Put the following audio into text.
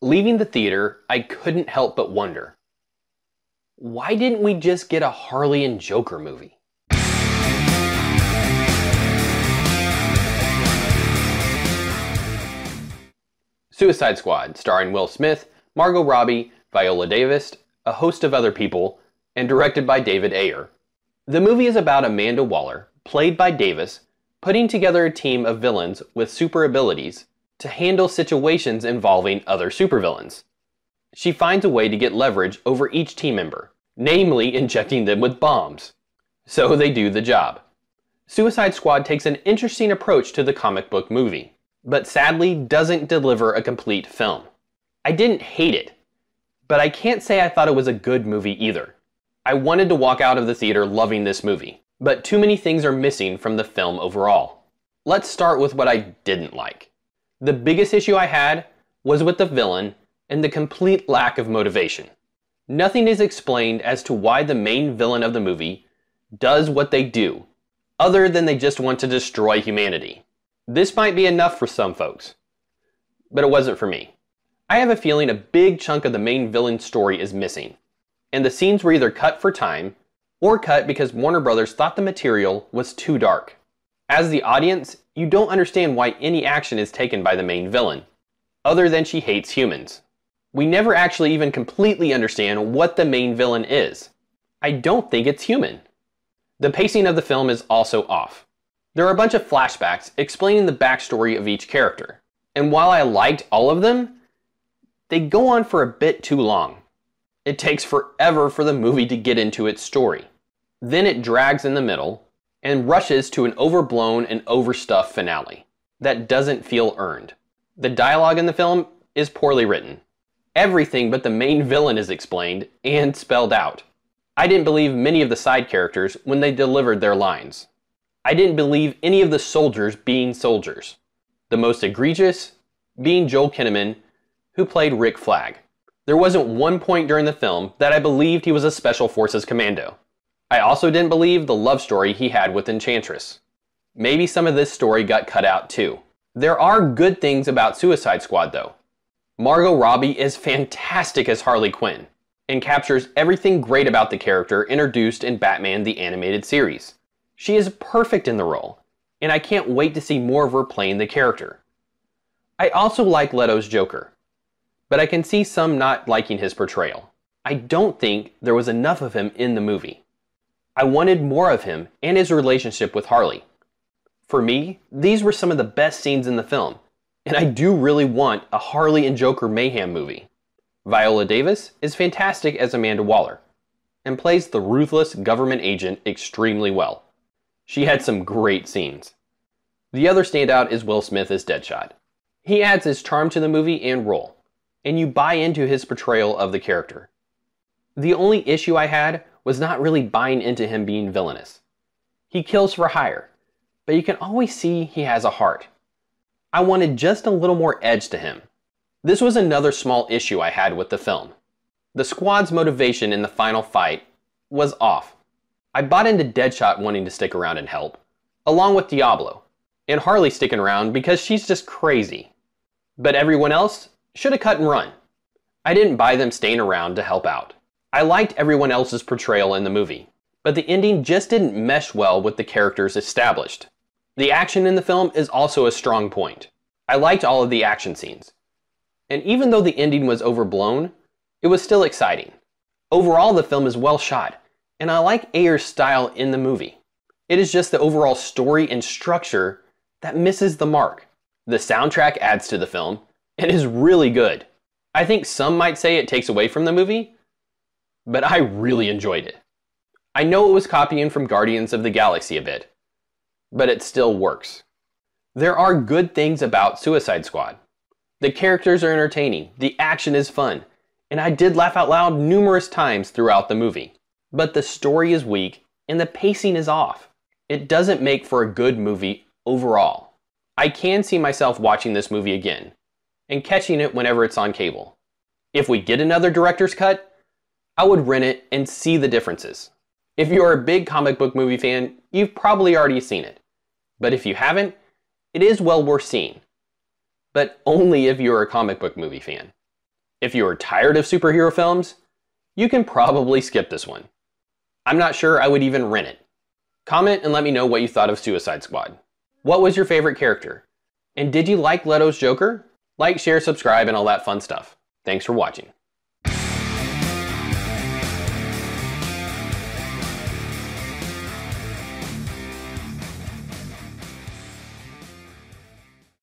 Leaving the theater, I couldn't help but wonder, why didn't we just get a Harley and Joker movie? Suicide Squad, starring Will Smith, Margot Robbie, Viola Davis, a host of other people, and directed by David Ayer. The movie is about Amanda Waller, played by Davis, putting together a team of villains with super abilities to handle situations involving other supervillains. She finds a way to get leverage over each team member, namely injecting them with bombs. So they do the job. Suicide Squad takes an interesting approach to the comic book movie, but sadly doesn't deliver a complete film. I didn't hate it, but I can't say I thought it was a good movie either. I wanted to walk out of the theater loving this movie, but too many things are missing from the film overall. Let's start with what I didn't like. The biggest issue I had was with the villain and the complete lack of motivation. Nothing is explained as to why the main villain of the movie does what they do, other than they just want to destroy humanity. This might be enough for some folks, but it wasn't for me. I have a feeling a big chunk of the main villain's story is missing, and the scenes were either cut for time or cut because Warner Brothers thought the material was too dark. As the audience, you don't understand why any action is taken by the main villain, other than she hates humans. We never actually even completely understand what the main villain is. I don't think it's human. The pacing of the film is also off. There are a bunch of flashbacks explaining the backstory of each character, and while I liked all of them, they go on for a bit too long. It takes forever for the movie to get into its story. Then it drags in the middle, and rushes to an overblown and overstuffed finale that doesn't feel earned. The dialogue in the film is poorly written. Everything but the main villain is explained and spelled out. I didn't believe many of the side characters when they delivered their lines. I didn't believe any of the soldiers being soldiers. The most egregious being Joel Kinnamen, who played Rick Flag. There wasn't one point during the film that I believed he was a Special Forces commando. I also didn't believe the love story he had with Enchantress. Maybe some of this story got cut out too. There are good things about Suicide Squad though. Margot Robbie is fantastic as Harley Quinn, and captures everything great about the character introduced in Batman the Animated Series. She is perfect in the role, and I can't wait to see more of her playing the character. I also like Leto's Joker, but I can see some not liking his portrayal. I don't think there was enough of him in the movie. I wanted more of him and his relationship with Harley. For me, these were some of the best scenes in the film, and I do really want a Harley and Joker mayhem movie. Viola Davis is fantastic as Amanda Waller, and plays the ruthless government agent extremely well. She had some great scenes. The other standout is Will Smith as Deadshot. He adds his charm to the movie and role, and you buy into his portrayal of the character. The only issue I had was not really buying into him being villainous. He kills for hire, but you can always see he has a heart. I wanted just a little more edge to him. This was another small issue I had with the film. The squad's motivation in the final fight was off. I bought into Deadshot wanting to stick around and help, along with Diablo, and Harley sticking around because she's just crazy. But everyone else should have cut and run. I didn't buy them staying around to help out. I liked everyone else's portrayal in the movie, but the ending just didn't mesh well with the characters established. The action in the film is also a strong point. I liked all of the action scenes. And even though the ending was overblown, it was still exciting. Overall, the film is well shot, and I like Ayer's style in the movie. It is just the overall story and structure that misses the mark. The soundtrack adds to the film, and is really good. I think some might say it takes away from the movie, but I really enjoyed it. I know it was copying from Guardians of the Galaxy a bit, but it still works. There are good things about Suicide Squad. The characters are entertaining, the action is fun, and I did laugh out loud numerous times throughout the movie. But the story is weak, and the pacing is off. It doesn't make for a good movie overall. I can see myself watching this movie again, and catching it whenever it's on cable. If we get another director's cut, I would rent it and see the differences. If you're a big comic book movie fan, you've probably already seen it. But if you haven't, it is well worth seeing. But only if you're a comic book movie fan. If you are tired of superhero films, you can probably skip this one. I'm not sure I would even rent it. Comment and let me know what you thought of Suicide Squad. What was your favorite character? And did you like Leto's Joker? Like, share, subscribe, and all that fun stuff. Thanks for watching.